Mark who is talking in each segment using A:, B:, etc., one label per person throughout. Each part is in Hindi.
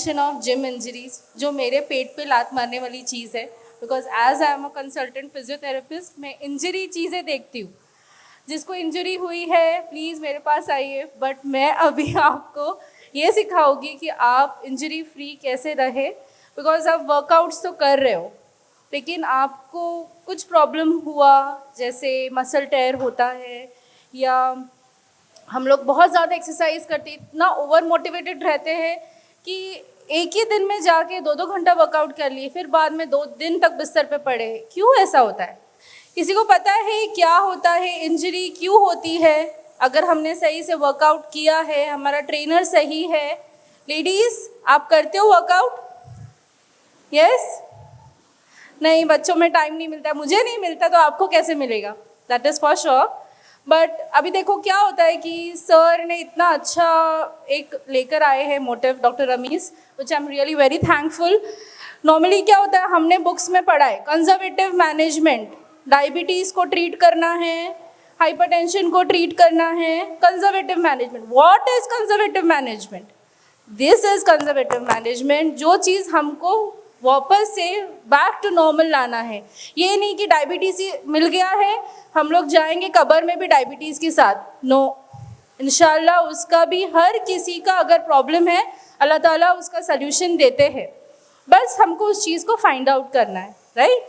A: प्रिवेंशन ऑफ जिम इंजरीज, जो मेरे पेट पे लात मारने वाली चीज़ है, because as I am a consultant physiotherapist मैं इंजरी चीज़ें देखती हूँ। जिसको इंजरी हुई है प्लीज़ मेरे पास आइए, बट मैं अभी आपको ये सिखाऊंगी कि आप इंजरी फ्री कैसे रहे, बिकॉज आप वर्कआउट्स तो कर रहे हो लेकिन आपको कुछ प्रॉब्लम हुआ, जैसे मसल टेयर होता है, या हम लोग बहुत ज़्यादा एक्सरसाइज करते इतना ओवर मोटिवेटेड रहते हैं कि एक ही दिन में जाके 2-2 घंटा वर्कआउट कर लिए, फिर बाद में 2 दिन तक बिस्तर पे पड़े हैं। क्यों ऐसा होता है? किसी को पता है क्या होता है, इंजरी क्यों होती है? अगर हमने सही से वर्कआउट किया है, हमारा ट्रेनर सही है। लेडीज़, आप करते हो वर्कआउट? यस? नहीं, बच्चों में टाइम नहीं मिलता, मुझे नहीं मिलता तो आपको कैसे मिलेगा? That is for sure. But अभी देखो क्या होता है कि सर ने इतना अच्छा एक लेकर आए हैं motive, doctor Ramiz, which I am really very thankful. Normally क्या होता है, हमने बुक्स में पढ़ा है कंजर्वेटिव मैनेजमेंट, डायबिटीज़ को ट्रीट करना है, हाइपरटेंशन को ट्रीट करना है, conservative management. What is conservative management? This is conservative management, जो चीज़ हमको वापस से बैक टू नॉर्मल लाना है। ये नहीं कि डायबिटीज़ मिल गया है हम लोग जाएंगे कब्र में भी डायबिटीज़ के साथ। नो, इंशाल्लाह उसका भी, हर किसी का अगर प्रॉब्लम है अल्लाह ताला उसका सल्यूशन देते हैं, बस हमको उस चीज़ को फाइंड आउट करना है, right?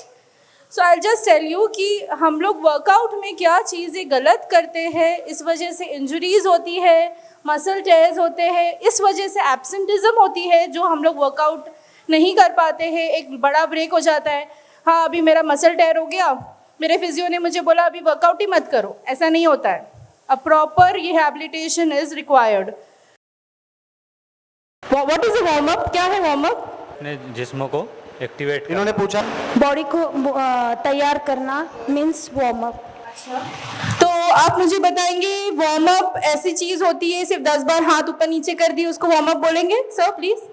A: So I just tell you कि हम लोग वर्कआउट में क्या चीज़ें गलत करते हैं, इस वजह से इंजरीज होती है, मसल टेयर्स होते हैं, इस वजह से एब्सेंटिज्म होती है, जो हम लोग वर्कआउट नहीं कर पाते हैं, एक बड़ा ब्रेक हो जाता है। हाँ, अभी मेरा मसल टेयर हो गया, मेरे फिजियो ने मुझे बोला अभी वर्कआउट ही मत करो, ऐसा नहीं होता है। A proper rehabilitation is required. What is a warm up? क्या है वार्म अप?
B: अपने जिस्मों को एक्टिवेट,
C: इन्होंने पूछा
D: बॉडी को तैयार करना मीन्स वार्म अप।
A: तो आप मुझे बताएंगे वार्म अप ऐसी चीज़ होती है सिर्फ 10 बार हाथ ऊपर नीचे कर दिए उसको वार्म अप बोलेंगे? Sir please.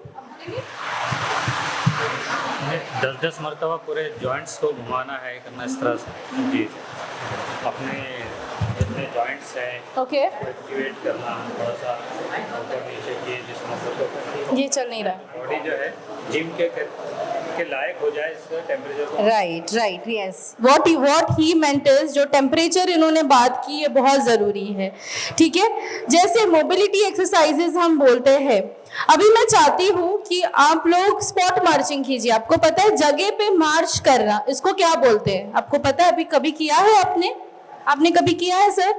B: 10-10 मरतबा पूरे जॉइंट्स को घुमाना है, करना इस तरह से। जी, अपने जितने जॉइंट्स हैं
A: ओके,
B: एक्टिवेट करना, थोड़ा सा ऊपर नीचे किए जिसमें को
A: ये चल नहीं रहा।
B: बॉडी जो है जिम के लायक हो जाए, इस टेम्परेचर को।
A: Right, yes, what he meant is, जो टेम्परेचर इन्होंने बात की, ये बहुत ज़रूरी है, ठीक है? जैसे मोबिलिटी एक्सरसाइजेज हम बोलते हैं, अभी मैं चाहती हूँ कि आप लोग स्पॉट मार्चिंग कीजिए। आपको पता है जगह पे मार्च करना, इसको क्या बोलते हैं? आपको पता है? अभी कभी किया है आपने कभी किया है सर?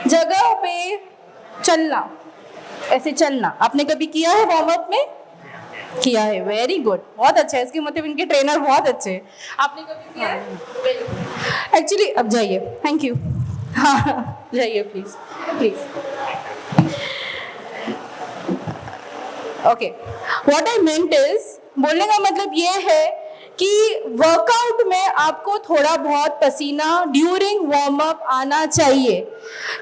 A: जगह पे चलना, ऐसे चलना, आपने कभी किया है वार्म अप में? किया है, वेरी गुड, बहुत अच्छा है। इसके मतलब इनके ट्रेनर बहुत अच्छे हैं। आपने कभी किया है? एक्चुअली अब जाइए, थैंक यू। हाँ जाइए please. Okay, what I meant is, बोलने का मतलब ये है कि वर्कआउट में आपको थोड़ा बहुत पसीना ड्यूरिंग वार्म अप आना चाहिए।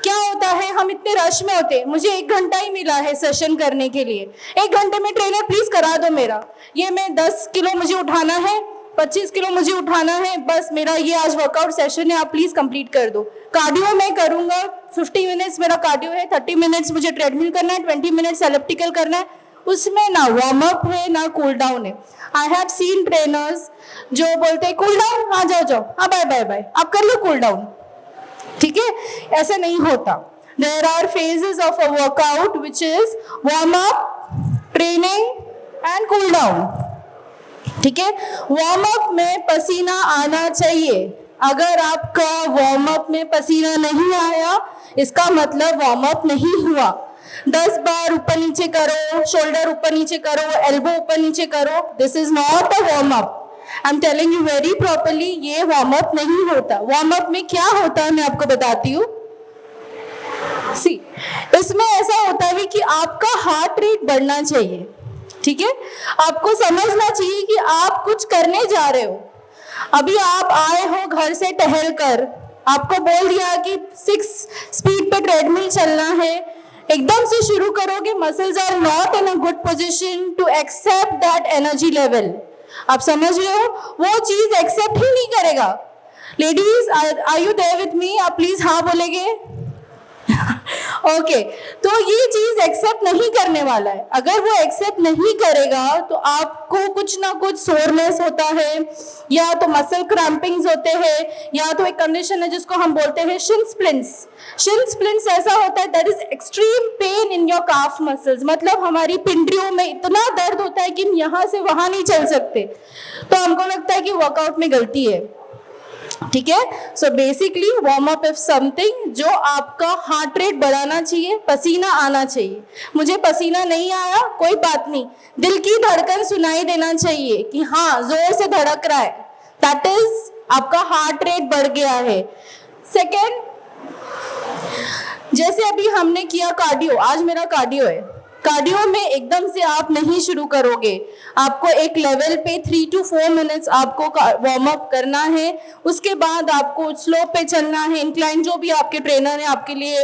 A: क्या होता है, हम इतने रश में होते हैं, मुझे 1 घंटा ही मिला है सेशन करने के लिए, 1 घंटे में ट्रेनर प्लीज करा दो मेरा, ये मैं 10 किलो मुझे उठाना है, 25 किलो मुझे उठाना है, बस मेरा ये आज वर्कआउट सेशन है, आप प्लीज कंप्लीट कर दो। कार्डियो मैं करूंगा, 50 मिनट्स मेरा कार्डियो है, 30 मिनट्स मुझे ट्रेडमिल करना है, 20 मिनट्स एलिप्टिकल करना है, उसमें ना वार्म अप है ना कूल डाउन है। आई हैव सीन ट्रेनर्स जो बोलते हैं कूल डाउन, हाँ जाओ, हाँ बाय, आप कर लो कूल डाउन, ठीक है? ऐसा नहीं होता। There are phases of a workout which is warm up, training and cool down, ठीक है? वार्म अप में पसीना आना चाहिए। अगर आपका वार्म अप में पसीना नहीं आया, इसका मतलब वार्म अप नहीं हुआ। 10 बार ऊपर नीचे करो, शोल्डर ऊपर नीचे करो, एल्बो ऊपर नीचे करो, this is not a warm up. I am telling you very properly, ये वार्म अप नहीं होता। वार्म अप में क्या होता है मैं आपको बताती हूँ। सी, इसमें ऐसा होता है कि आपका हार्ट रेट बढ़ना चाहिए, ठीक है? आपको समझना चाहिए कि आप कुछ करने जा रहे हो। अभी आप आए हो घर से टहल कर, आपको बोल दिया कि 6 स्पीड पे ट्रेडमिल चलना है, एकदम से शुरू करोगे, muscles are not in a good position to accept that energy level. आप समझ रहे हो? वो चीज एक्सेप्ट ही नहीं करेगा। Ladies, are you there with me? आप प्लीज हाँ बोलेंगे?
C: ओके तो ये चीज एक्सेप्ट नहीं करने वाला है। अगर वो एक्सेप्ट नहीं करेगा तो आपको कुछ ना कुछ सोरनेस होता है, या तो मसल क्रैम्पिंग्स होते हैं, या तो एक कंडीशन है जिसको हम बोलते हैं शिन स्प्लिंट्स। शिन स्प्लिंट्स ऐसा होता है that is extreme pain in your calf muscles, मतलब हमारी पिंडलियों में इतना दर्द होता है कि हम यहाँ से वहां नहीं चल सकते। तो हमको लगता है कि वर्कआउट में गलती है, ठीक है। So basically warm up if something जो आपका हार्ट रेट बढ़ाना चाहिए, पसीना आना चाहिए। मुझे पसीना नहीं आया कोई बात नहीं, दिल की धड़कन सुनाई देना चाहिए कि हाँ जोर से धड़क रहा है, दैट इज आपका हार्ट रेट बढ़ गया है। सेकेंड, जैसे अभी हमने किया कार्डियो, आज मेरा कार्डियो है। कार्डियो में एकदम से आप नहीं शुरू करोगे, आपको एक लेवल पे 3 to 4 मिनट्स आपको वार्म अप करना है। उसके बाद आपको स्लोप पे चलना है, इंक्लाइन जो भी आपके ट्रेनर ने आपके लिए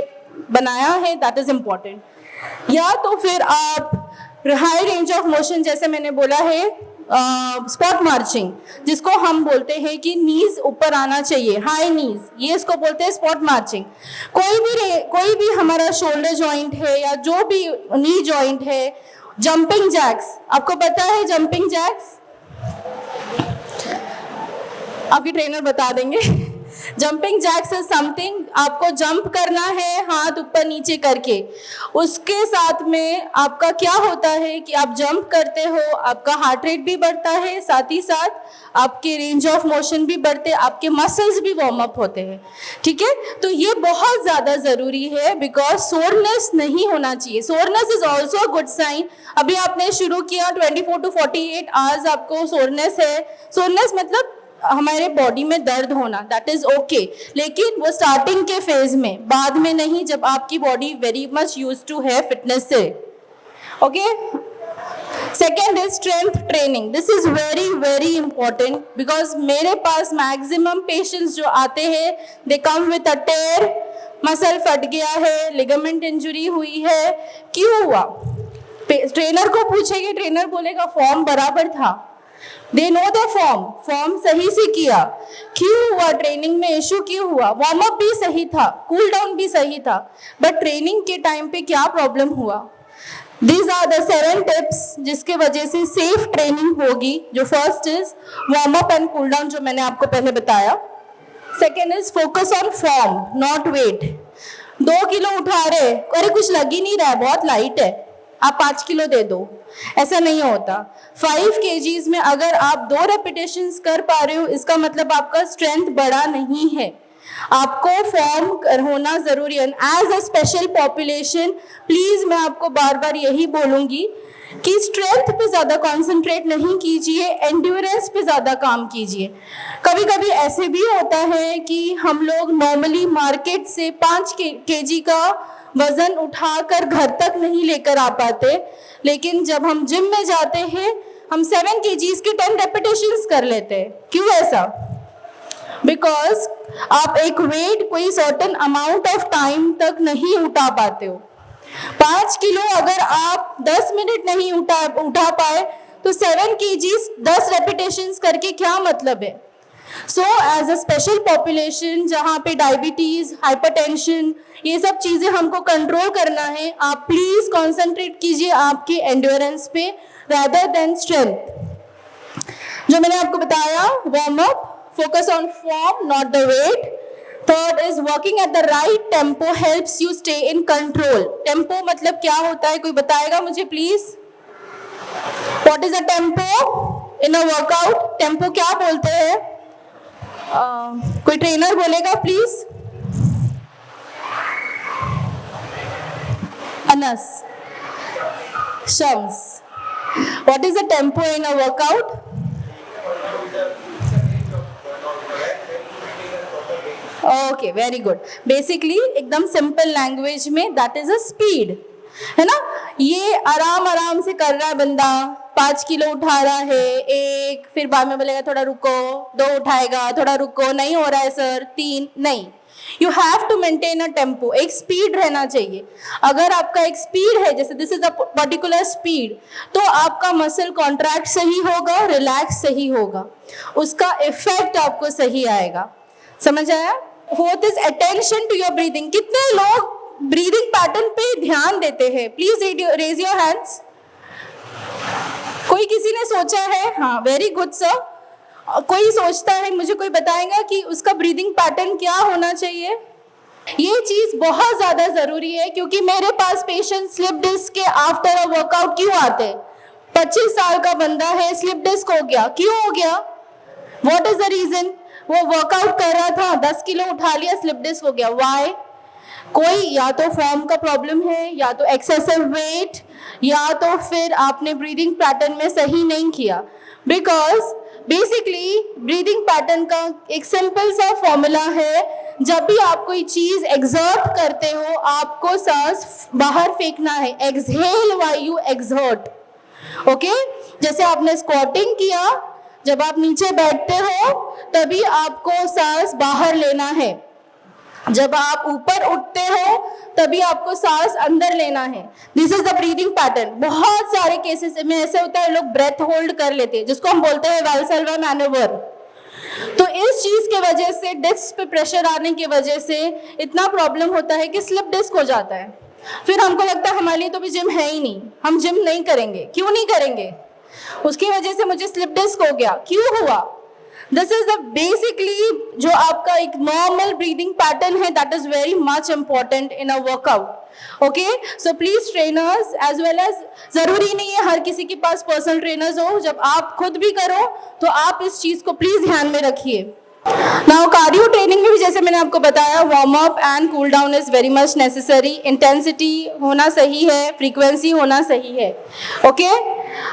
C: बनाया है दैट इज इम्पोर्टेंट। या तो फिर आप हाई रेंज ऑफ मोशन, जैसे मैंने बोला है स्पॉट मार्चिंग, जिसको हम बोलते हैं कि नीज ऊपर आना चाहिए, हाई नीज, ये इसको बोलते हैं स्पॉट मार्चिंग। कोई भी हमारा शोल्डर जॉइंट है या जो भी नी जॉइंट है, जंपिंग जैक्स, आपको पता है जंपिंग जैक्स? आपकी ट्रेनर बता देंगे। जंपिंग जैक्स इज समथिंग, आपको जंप करना है हाथ ऊपर नीचे करके। उसके साथ में आपका क्या होता है कि आप जंप करते हो, आपका हार्ट रेट भी बढ़ता है, साथ ही साथ आपके रेंज ऑफ मोशन भी बढ़ते, आपके मसल्स भी वार्म अप होते हैं, ठीक है। तो ये बहुत ज्यादा जरूरी है बिकॉज सोरनेस नहीं होना चाहिए। Soreness is also good sign. अभी आपने शुरू किया 24 to 48 आवर्स आपको सोरनेस है। सोरनेस मतलब हमारे बॉडी में दर्द होना, दैट इज ओके, लेकिन वो स्टार्टिंग के फेज में, बाद में नहीं, जब आपकी body very much used to है फिटनेस से, okay. Second is strength training. This is very very important because मेरे पास मैक्सिमम पेशेंट्स जो आते हैं दे come with a tier, muscle फट गया है, लिगामेंट इंजुरी हुई है। क्यों हुआ? ट्रेनर को पूछेंगे, ट्रेनर बोलेगा फॉर्म बराबर था, दे नो द फॉर्म सही से किया। क्यों हुआ? ट्रेनिंग में इशू क्यों हुआ? वार्म अप भी सही था, कूल डाउन भी सही था, बट ट्रेनिंग के टाइम पे क्या प्रॉब्लम हुआ? These are the 7 tips जिसके वजह से सेफ ट्रेनिंग होगी। जो first is warm up and cool down, जो मैंने आपको पहले बताया। Second is focus on form not weight. 2 kilo उठा रहे, अरे कुछ लग ही नहीं रहा है, बहुत लाइट है, आप 5 किलो दे दो, ऐसा नहीं होता। 5 kgs में अगर आप 2 रेपिटेशंस कर पा रहे हो, इसका मतलब आपका स्ट्रेंथ बड़ा नहीं है, आपको फॉर्म होना जरूरी है। As a special population please मैं आपको बार बार यही बोलूंगी कि स्ट्रेंथ पे ज्यादा कंसंट्रेट नहीं कीजिए, एंड्योरेंस पे ज्यादा काम कीजिए। कभी कभी ऐसे भी होता है कि हम लोग नॉर्मली मार्केट से 5 kg का वजन उठाकर घर तक नहीं लेकर आ पाते, लेकिन जब हम जिम में जाते हैं हम 7 kgs के 10 रेपिटेशंस कर लेते हैं। क्यों ऐसा? बिकॉज आप एक वेट कोई सर्टेन अमाउंट ऑफ टाइम तक नहीं उठा पाते हो। 5 किलो अगर आप 10 मिनट नहीं उठा पाए तो 7 kgs 10 रेपिटेशंस करके क्या मतलब है? So as a special population जहाँ पे डायबिटीज, हाइपरटेंशन, ये सब चीजें हमको कंट्रोल करना है, आप प्लीज कंसंट्रेट कीजिए आपके एंड्योरेंस पे रादर देन स्ट्रेंथ। जो मैंने आपको बताया, warm up, focus on form not the weight. Third is working at the right tempo helps you stay in control. Tempo मतलब क्या होता है, कोई बताएगा मुझे please? What is a tempo in a workout? Tempo क्या बोलते हैं? कोई ट्रेनर बोलेगा please? Anas, Shams, what is a tempo in a workout? Okay, very good. Basically एकदम सिंपल लैंग्वेज में दैट इज अ स्पीड, है ना। ये आराम आराम से कर रहा है बंदा, 5 किलो उठा रहा है, 1, फिर बाद में बोलेगा थोड़ा रुको, 2 उठाएगा, थोड़ा रुको, नहीं हो रहा है सर, 3, नहीं। You have to maintain a tempo, एक स्पीड रहना चाहिए। अगर आपका एक स्पीड है, जैसे this is a particular speed, तो आपका मसल कॉन्ट्रैक्ट सही होगा, रिलैक्स सही होगा, उसका इफेक्ट आपको सही आएगा। समझ आया? Fourth is attention to your breathing. कितने लोग ब्रीदिंग पैटर्न पे ध्यान देते हैं? Please raise your hands. कोई किसी ने सोचा है? हाँ, वेरी गुड सर। कोई सोचता है, मुझे कोई बताएगा कि उसका ब्रीदिंग पैटर्न क्या होना चाहिए? ये चीज बहुत ज्यादा जरूरी है, क्योंकि मेरे पास पेशेंट स्लिप डिस्क के आफ्टर अ वर्कआउट क्यों आते हैं? 25 साल का बंदा है, स्लिप डिस्क हो गया, क्यों हो गया? What is the reason? वो वर्कआउट कर रहा था, 10 किलो उठा लिया, स्लिप डिस्क हो गया। व्हाई? कोई या तो फॉर्म का प्रॉब्लम है, या तो एक्सेसिव वेट, या तो फिर आपने ब्रीदिंग पैटर्न में सही नहीं किया। बिकॉज बेसिकली ब्रीदिंग पैटर्न का एक सिंपल सा फॉर्मूला है, जब भी आप कोई चीज एक्सर्ट करते हो, आपको सांस बाहर फेंकना है। Exhale while you exert. Okay, जैसे आपने स्क्वाटिंग किया, जब आप नीचे बैठते हो तभी आपको सांस बाहर लेना है। जब आप ऊपर उठते हो तभी आपको सांस अंदर लेना है। This is the breathing pattern. बहुत सारे केसेस में ऐसे होता है, लोग ब्रेथ होल्ड कर लेते हैं, जिसको हम बोलते हैं वाल्सल्वा मैनोवर। तो इस चीज के वजह से, डिस्क पे प्रेशर आने की वजह से इतना प्रॉब्लम होता है कि स्लिप डिस्क हो जाता है। फिर हमको लगता है हमारे लिए तो भी जिम है ही नहीं, हम जिम नहीं करेंगे। क्यों नहीं करेंगे? उसकी वजह से मुझे स्लिप डिस्क हो गया। क्यों हुआ? दिस इज द बेसिकली जो आपका एक नॉर्मल ब्रीदिंग पैटर्न है, that is very much important in a workout. Okay, so please trainers as well as, जरूरी नहीं है हर किसी के पास पर्सनल ट्रेनर्स हो, जब आप खुद भी करो तो आप इस चीज को प्लीज ध्यान में रखिए। नाउ कार्डियो ट्रेनिंग में भी जैसे मैंने आपको बताया, warm up and cool down is very much necessary. Intensity होना सही है, फ्रीक्वेंसी होना सही है। Okay,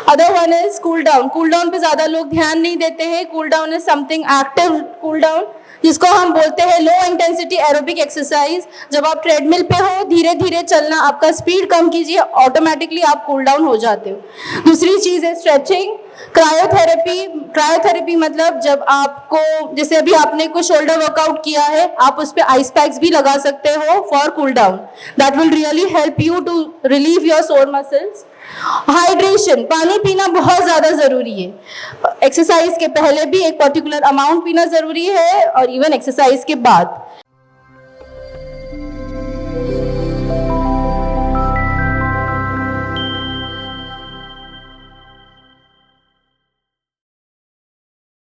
C: other one is cool down. Cool down पे ज्यादा लोग ध्यान नहीं देते हैं। Cool down is something active cool down, जिसको हम बोलते हैं लो इंटेंसिटी एरोबिक एक्सरसाइज। जब आप ट्रेडमिल पे हो, धीरे धीरे चलना, आपका स्पीड कम कीजिए, ऑटोमेटिकली आप कूल डाउन हो जाते हो। दूसरी चीज है स्ट्रेचिंग, क्रायोथेरेपी। क्रायोथेरेपी मतलब जब आपको, जैसे अभी आपने कुछ शोल्डर वर्कआउट किया है, आप उस पे आइस पैक्स भी लगा सकते हो for cool down. That will really help you to relieve your sore muscles. Hydration, पानी पीना बहुत ज्यादा जरूरी है। एक्सरसाइज के पहले भी एक पर्टिकुलर अमाउंट पीना जरूरी है, और इवन एक्सरसाइज के बाद।